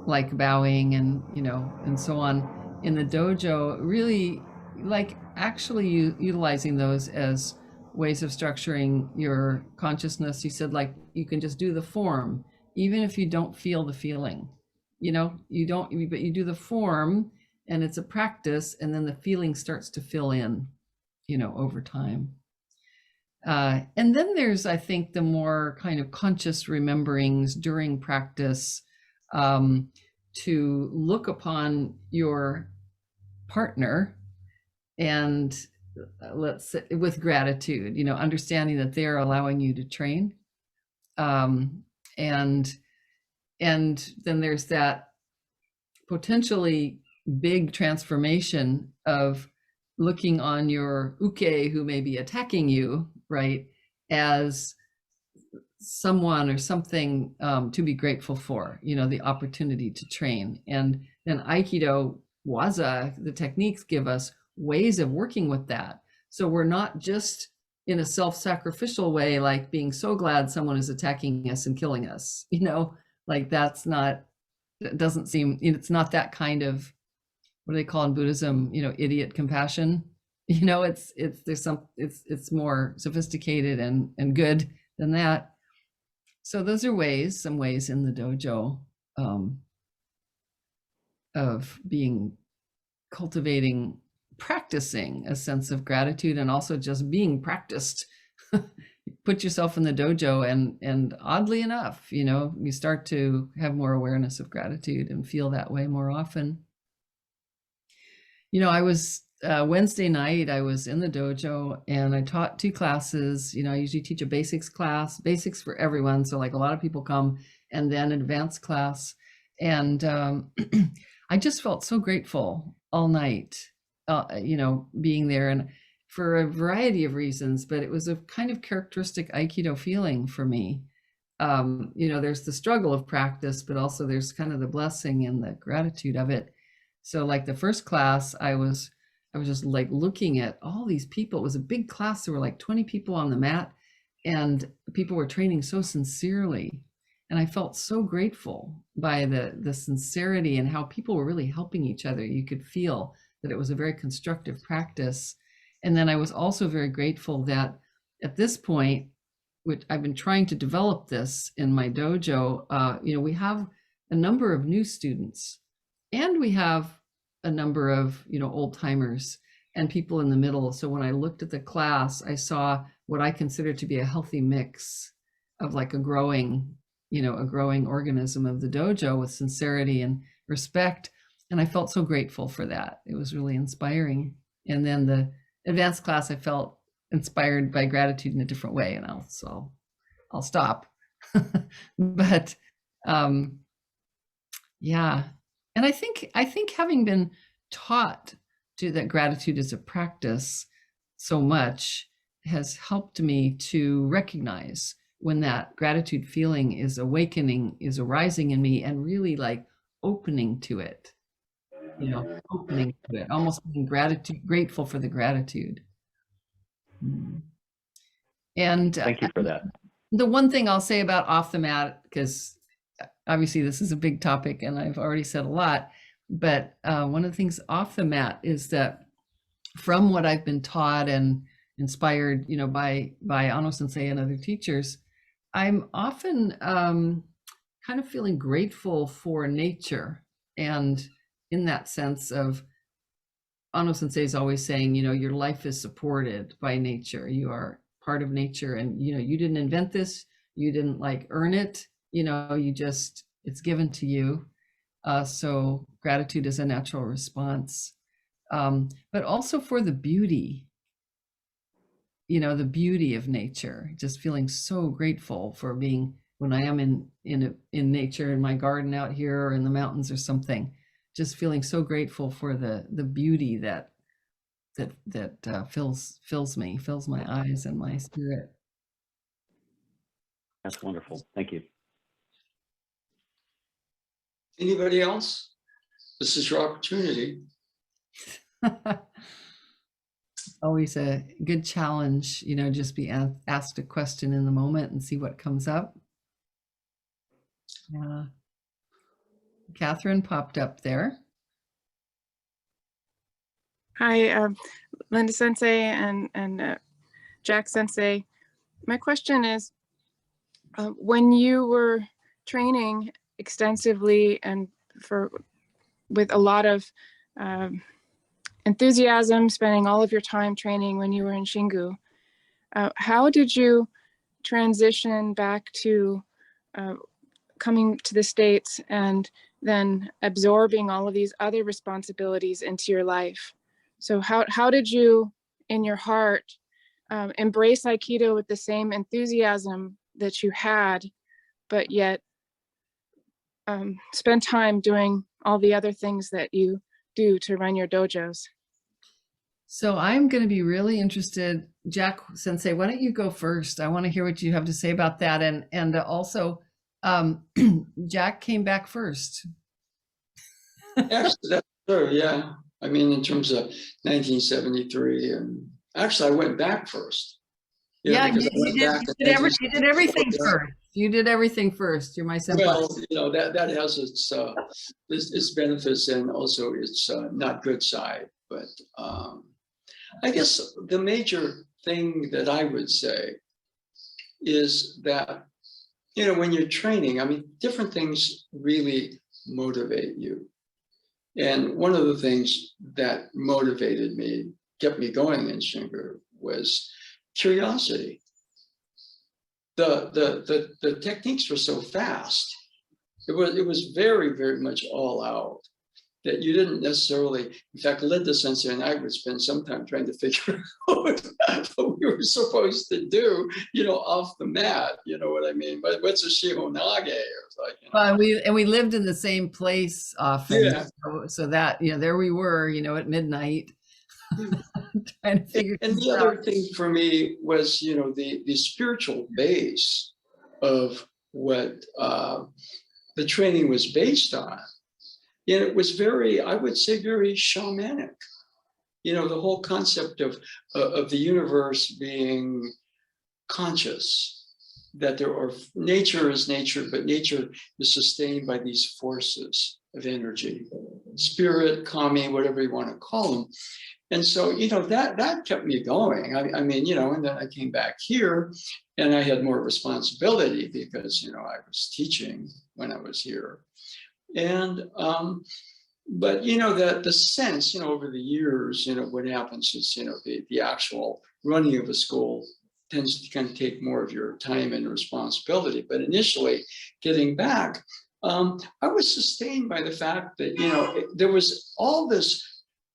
like bowing and, and so on in the dojo, really like actually utilizing those as ways of structuring your consciousness. He said, like, you can just do the form, even if you don't feel the feeling, you don't, but you do the form and it's a practice, and then the feeling starts to fill in, over time. And then there's, I think, the more kind of conscious rememberings during practice, to look upon your partner and let's say with gratitude, understanding that they're allowing you to train. And then there's that potentially big transformation of looking on your uke who may be attacking you, right, as someone or something to be grateful for, the opportunity to train. And then Aikido, Waza, the techniques give us ways of working with that. So we're not just in a self-sacrificial way, like being so glad someone is attacking us and killing us, like that's not, it doesn't seem, it's not that kind of, what do they call in Buddhism, idiot compassion. It's more sophisticated and good than that. So those are some ways in the dojo of practicing a sense of gratitude, and also just being practiced. Put yourself in the dojo and oddly enough, you start to have more awareness of gratitude and feel that way more often. I was Wednesday night, I was in the dojo and I taught 2 classes. I usually teach a basics class, basics for everyone. So like a lot of people come, and then advanced class. And I just felt so grateful all night, being there, and for a variety of reasons, but it was a kind of characteristic Aikido feeling for me. There's the struggle of practice, but also there's kind of the blessing and the gratitude of it. So like the first class, I was just like looking at all these people. It was a big class. There were like 20 people on the mat, and people were training so sincerely. And I felt so grateful by the sincerity and how people were really helping each other. You could feel that it was a very constructive practice. And then I was also very grateful that at this point, which I've been trying to develop this in my dojo, we have a number of new students, and we have a number of, old timers and people in the middle. So when I looked at the class, I saw what I consider to be a healthy mix of like a growing organism of the dojo with sincerity and respect. And I felt so grateful for that. It was really inspiring. And then the advanced class, I felt inspired by gratitude in a different way. And I'll stop. But yeah. And I think having been taught that gratitude is a practice so much has helped me to recognize when that gratitude feeling is arising in me, and really like opening to it, almost being grateful for the gratitude. And Thank you for that. The one thing I'll say about off the mat, because obviously this is a big topic and I've already said a lot, but one of the things off the mat is that from what I've been taught and inspired, by Ano Sensei and other teachers, I'm often kind of feeling grateful for nature. And in that sense of, Ano Sensei is always saying, your life is supported by nature. You are part of nature, and you didn't invent this, you didn't like earn it, it's given to you. So gratitude is a natural response, but also for the beauty, the beauty of nature. Just feeling so grateful for being, when I am in nature, in my garden out here or in the mountains or something, just feeling so grateful for the beauty that that fills me, fills my eyes and my spirit. That's wonderful. Thank you. Anybody else? This is your opportunity. Always a good challenge, just be asked a question in the moment and see what comes up. Catherine popped up there. Hi, Linda Sensei and Jack Sensei. My question is, when you were training extensively and with a lot of enthusiasm, spending all of your time training when you were in Xingu, how did you transition back to coming to the States and then absorbing all of these other responsibilities into your life? So how did you, in your heart, embrace Aikido with the same enthusiasm that you had, but yet spend time doing all the other things that you do to run your dojos? So I'm going to be really interested, Jack Sensei, why don't you go first? I want to hear what you have to say about that. And also, Jack came back first. Actually, that's true, yeah. I mean, in terms of 1973, and actually I went back first. Yeah, because you did everything first. You did everything first. You're my senpai. Well, that has its benefits and also its not good side. But I guess the major thing that I would say is that, when you're training, I mean, different things really motivate you. And one of the things that motivated me, kept me going in Xingu, was curiosity. The techniques were so fast. It was very, very much all out, that you didn't necessarily, in fact, Linda Sensei and I would spend some time trying to figure out what we were supposed to do, off the mat, you know what I mean? But what's a shihonage? Well, we lived in the same place often. Yeah. So that, there we were, at midnight. Trying to figure and the other thing for me was, the spiritual base of what the training was based on. And it was very, I would say, very shamanic. The whole concept of the universe being conscious, that nature is nature, but nature is sustained by these forces of energy, spirit, kami, whatever you want to call them. And so, that kept me going. I mean, and then I came back here and I had more responsibility because, I was teaching when I was here. And, but, that the sense, over the years, what happens is, the actual running of a school tends to kind of take more of your time and responsibility. But initially getting back, I was sustained by the fact that, there was all this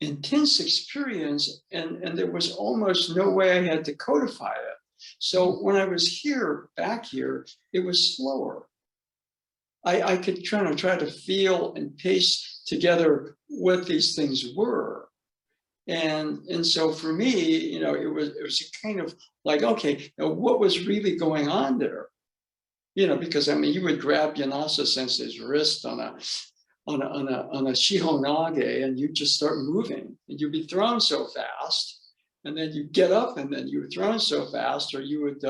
intense experience and there was almost no way I had to codify it. So when I was back here, it was slower. I could try to feel and piece together what these things were. And so for me, it was kind of like, okay, now what was really going on there? Because I mean, you would grab Yanasa Sensei's wrist on a shihonage and you just start moving and you'd be thrown so fast. And then you get up and then you were thrown so fast, or you would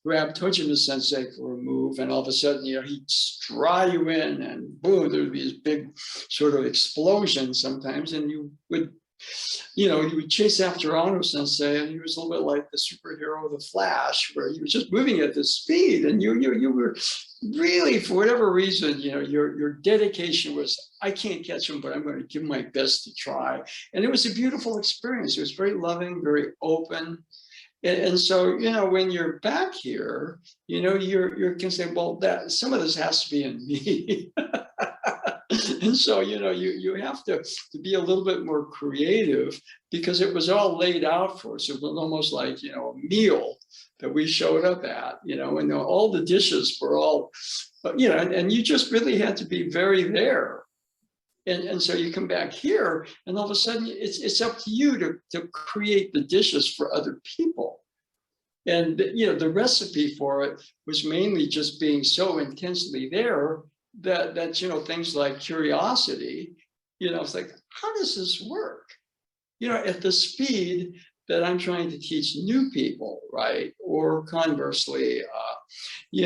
grab Tojima Sensei for a move and all of a sudden, he'd draw you in and boom, there'd be this big sort of explosion sometimes. And you would chase after Ano Sensei, and he was a little bit like the superhero, the Flash, where he was just moving at this speed, and you were really, for whatever reason, your dedication was, I can't catch him, but I'm going to give my best to try. And it was a beautiful experience. It was very loving, very open. And so, when you're back here, you can say, well, that some of this has to be in me. And so, you have to be a little bit more creative because it was all laid out for us. It was almost like, a meal that we showed up at, and all the dishes were all, and you just really had to be very there. And so you come back here, and all of a sudden it's up to you to create the dishes for other people. And the recipe for it was mainly just being so intensely there that things like curiosity, it's like, how does this work? At the speed that I'm trying to teach new people, right? Or conversely, the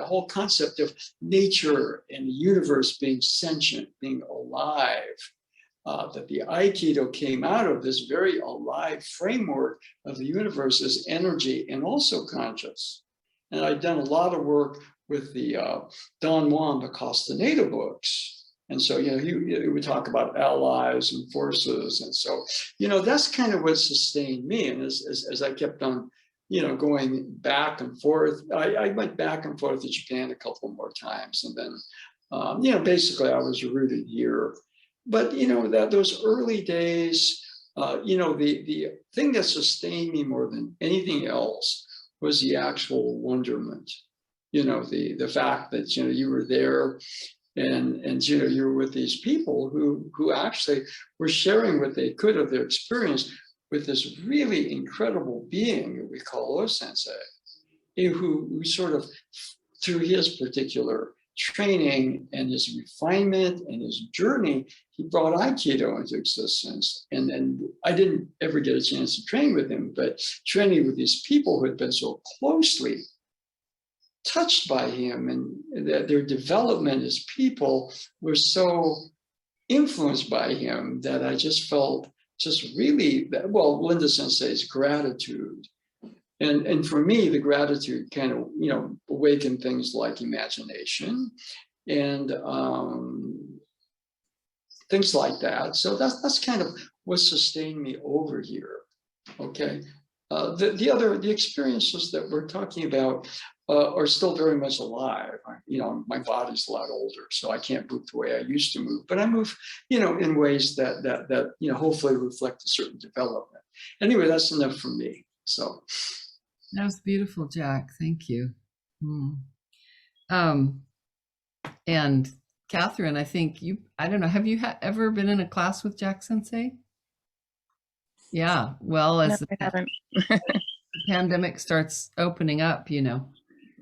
whole concept of nature and the universe being sentient, being alive, that the Aikido came out of this very alive framework of the universe as energy and also conscious. And I've done a lot of work with the Don Juan da Castaneda books. And so, he would talk about allies and forces. And so, that's kind of what sustained me. And as I kept on, going back and forth, I went back and forth to Japan a couple more times. And then, basically I was rooted here. But, that those early days, the thing that sustained me more than anything else was the actual wonderment. The fact that, you were there. And you were with these people who actually were sharing what they could of their experience with this really incredible being that we call O-sensei, who sort of, through his particular training and his refinement and his journey, he brought Aikido into existence. And then I didn't ever get a chance to train with him, but training with these people who had been so closely touched by him, and that their development as people was so influenced by him that I just felt really, Linda Sensei's gratitude. And for me, the gratitude kind of, awakened things like imagination and things like that. So that's kind of what sustained me over here. Okay. The experiences that we're talking about are still very much alive. My body's a lot older, so I can't move the way I used to move, but I move, in ways that hopefully reflect a certain development. Anyway, that's enough for me. So that was beautiful, Jack. Thank you. And Catherine, I think I don't know, have you ever been in a class with Jack Sensei? Yeah, well, as No, I haven't. the pandemic starts opening up,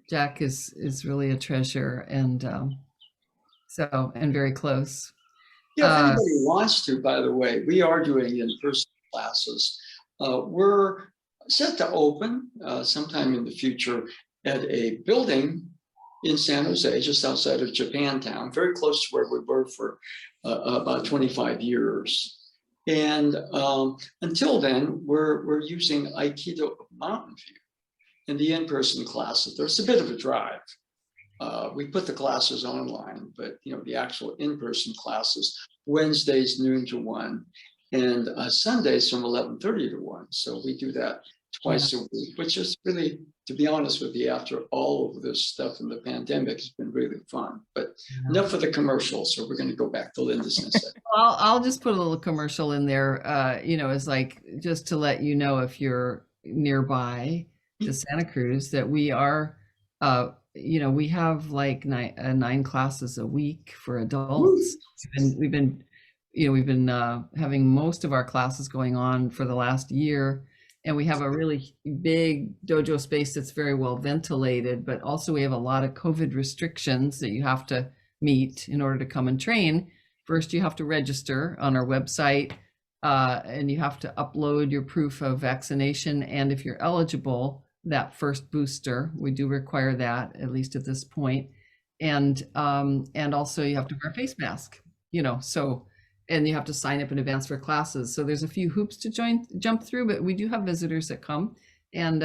Jack is really a treasure, and and very close. Yeah, if anybody wants to, by the way, we are doing in-person classes. We're set to open sometime in the future at a building in San Jose, just outside of Japantown, very close to where we were for about 25 years. And until then, we're using Aikido of Mountain View in the in-person classes. There's a bit of a drive. We put the classes online, but the actual in-person classes, Wednesdays noon to 1, and Sundays from 11:30 to 1. So we do that twice a week, which is really, to be honest with you, after all of this stuff in the pandemic, has been really fun. But enough of the commercials. So we're going to go back to Linda Sensei. I'll just put a little commercial in there, as like, just to let you know, if you're nearby to Santa Cruz, that we are, we have like 9 classes a week for adults. We've been having most of our classes going on for the last year. And we have a really big dojo space that's very well ventilated, but also we have a lot of COVID restrictions that you have to meet in order to come and train. First, you have to register on our website, and you have to upload your proof of vaccination. And if you're eligible, that first booster, we do require that, at least at this point. And also you have to wear a face mask, and you have to sign up in advance for classes. So there's a few hoops to jump through, but we do have visitors that come, and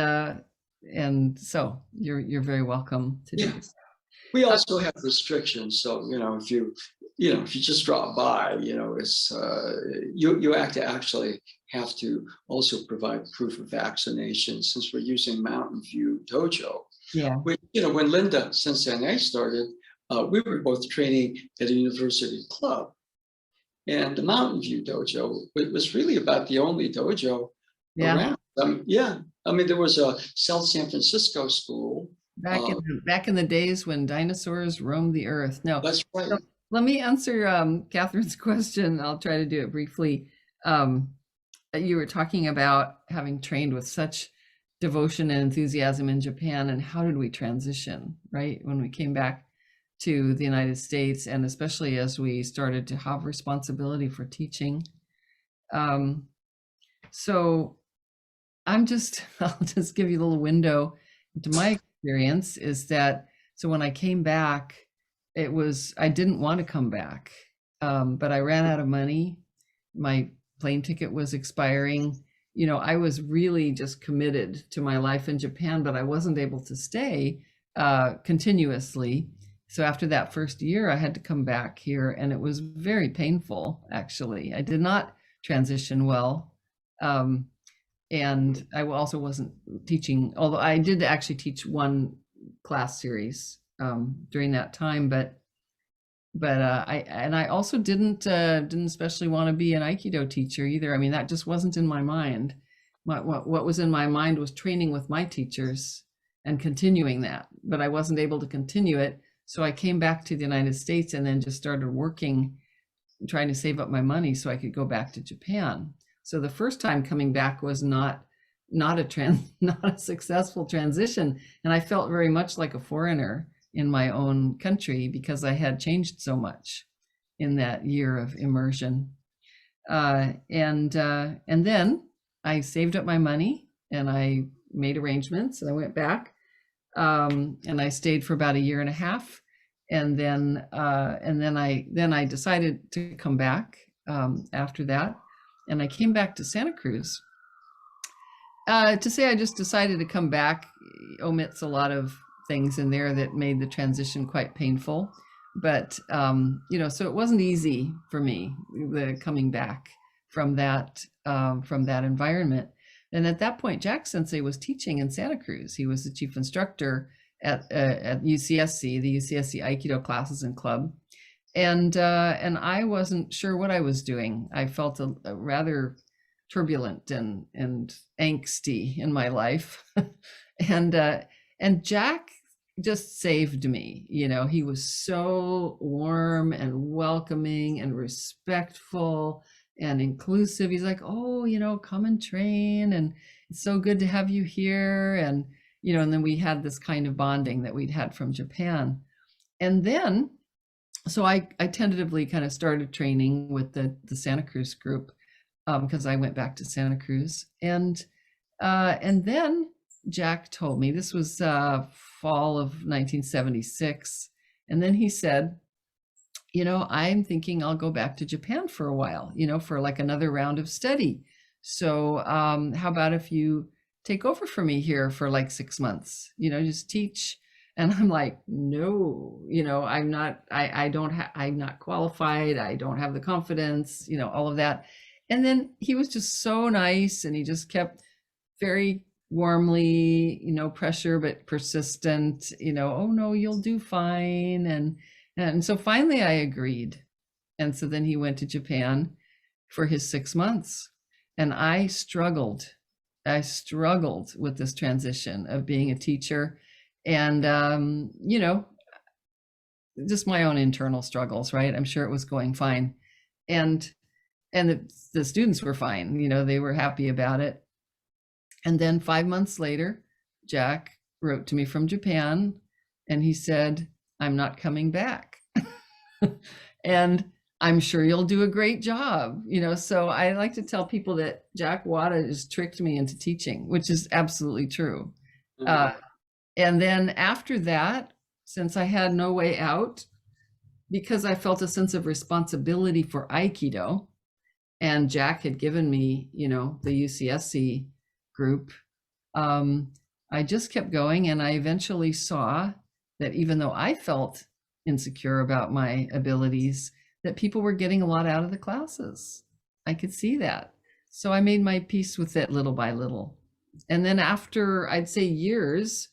so you're very welcome to do this. We also have restrictions. So, if you just drop by, it's you actually have to also provide proof of vaccination, since we're using Mountain View Dojo. Yeah. Which, when Linda Sensei and I started, we were both training at a university club. And the Mountain View Dojo, it was really about the only dojo around. There was a South San Francisco school. Back in the days when dinosaurs roamed the earth. No, that's right. Let me answer Catherine's question. I'll try to do it briefly. You were talking about having trained with such devotion and enthusiasm in Japan, and how did we transition, right? When we came back to the United States, and especially as we started to have responsibility for teaching. So I'll just give you a little window into my experience is that, so when I came back, I didn't want to come back, but I ran out of money. My plane ticket was expiring. You know, I was really just committed to my life in Japan, but I wasn't able to stay continuously. So after that first year, I had to come back here, and it was very painful, actually. I did not transition well. And I also wasn't teaching, although I did actually teach one class series during that time, but I also didn't especially want to be an Aikido teacher either. I mean, that just wasn't in my mind. What was in my mind was training with my teachers and continuing that, but I wasn't able to continue it. So I came back to the United States and then just started working, trying to save up my money so I could go back to Japan. So the first time coming back was not a successful transition, and I felt very much like a foreigner in my own country because I had changed so much in that year of immersion. And then I saved up my money and I made arrangements and I went back, and I stayed for about a year and a half, and then I decided to come back after that, and I came back to Santa Cruz. To say I just decided to come back omits a lot of things in there that made the transition quite painful, but you know, so it wasn't easy for me, the coming back from that environment. And at that point, Jack Sensei was teaching in Santa Cruz. He was the chief instructor at UCSC, the UCSC Aikido classes and club, and I wasn't sure what I was doing. I felt a rather turbulent and angsty in my life, and Jack just saved me. You know, he was so warm and welcoming and respectful and inclusive. He's like, oh, you know, come and train, and it's so good to have you here. And, you know, and then we had this kind of bonding that we'd had from Japan. And then, so I tentatively kind of started training with the Santa Cruz group because I went back to Santa Cruz. And then Jack told me, this was fall of 1976. And then he said, you know, I'm thinking I'll go back to Japan for a while, you know, for like another round of study. So how about if you take over for me here for like 6 months, you know, just teach. And I'm like, no, you know, I'm not qualified. I don't have the confidence, you know, all of that. And then he was just so nice, and he just kept very warmly, you know, pressure, but persistent, you know, oh no, you'll do fine. And so finally I agreed. And so then he went to Japan for his 6 months, and I struggled with this transition of being a teacher, and you know, just my own internal struggles, right? I'm sure it was going fine, and the students were fine, you know, they were happy about it. And then 5 months later, Jack wrote to me from Japan, and he said, I'm not coming back. And I'm sure you'll do a great job, you know. So I like to tell people that Jack Wada just tricked me into teaching, which is absolutely true. And then after that, since I had no way out, because I felt a sense of responsibility for Aikido, and Jack had given me, you know, the UCSC group, I just kept going, and I eventually saw that even though I felt insecure about my abilities, that people were getting a lot out of the classes. I could see that. So I made my peace with it little by little. And then after, I'd say years,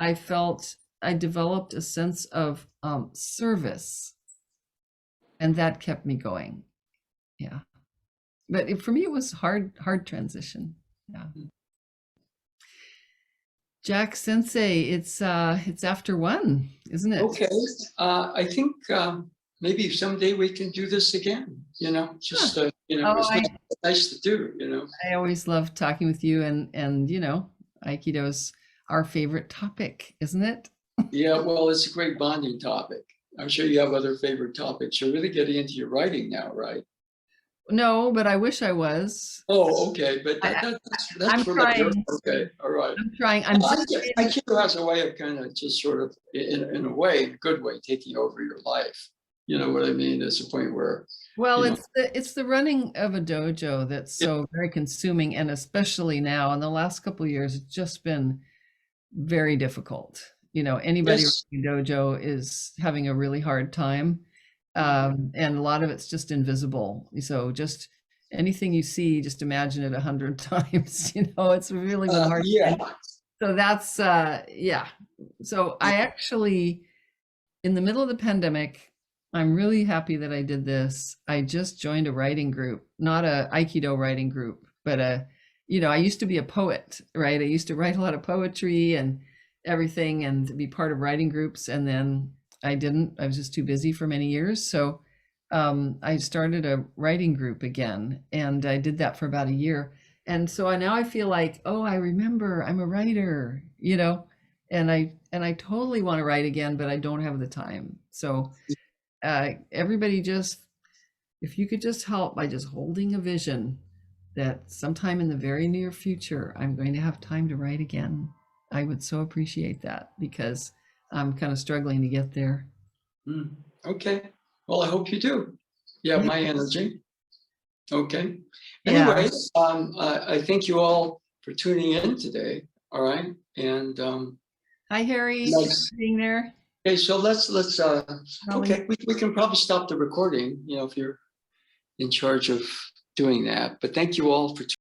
I felt I developed a sense of service, and that kept me going. Yeah. But for me, it was hard transition. Yeah. Jack Sensei, it's after 1, isn't it? Okay. I think maybe someday we can do this again, just, Oh, it's nice to do. I always love talking with you, and Aikido's our favorite topic, isn't it? Yeah, well, it's a great bonding topic. I'm sure you have other favorite topics. You're really getting into your writing now, right? No, but I wish I was. Oh, okay, but I'm that's for later. trying. Okay, all right. I'm trying. I'm just Aikido has a way of kind of just sort of, in a way, in a good way, taking over your life. You know what I mean? There's a point where, well, it's the running of a dojo that's so very consuming, and especially now in the last couple of years, it's just been very difficult. Anybody yes, running a dojo is having a really hard time. And a lot of it's just invisible. So just anything you see, just imagine it 100 times. It's really been hard. yeah. So that's yeah. So I actually, in the middle of the pandemic, I'm really happy that I did this. I just joined a writing group, not a Aikido writing group, but I used to be a poet, right? I used to write a lot of poetry and everything and be part of writing groups. And then I was just too busy for many years. So I started a writing group again, and I did that for about a year. And so now I feel like, oh, I remember I'm a writer, and I totally want to write again, but I don't have the time. So everybody if you could just help by just holding a vision that sometime in the very near future, I'm going to have time to write again. I would so appreciate that, because I'm kind of struggling to get there. Okay. Well, I hope you do. You have my energy. Okay. Yeah. Anyway, I thank you all for tuning in today. All right. And hi, Harry. nice. Thanks for being there. Okay, so let's okay, we can probably stop the recording, if you're in charge of doing that. But thank you all for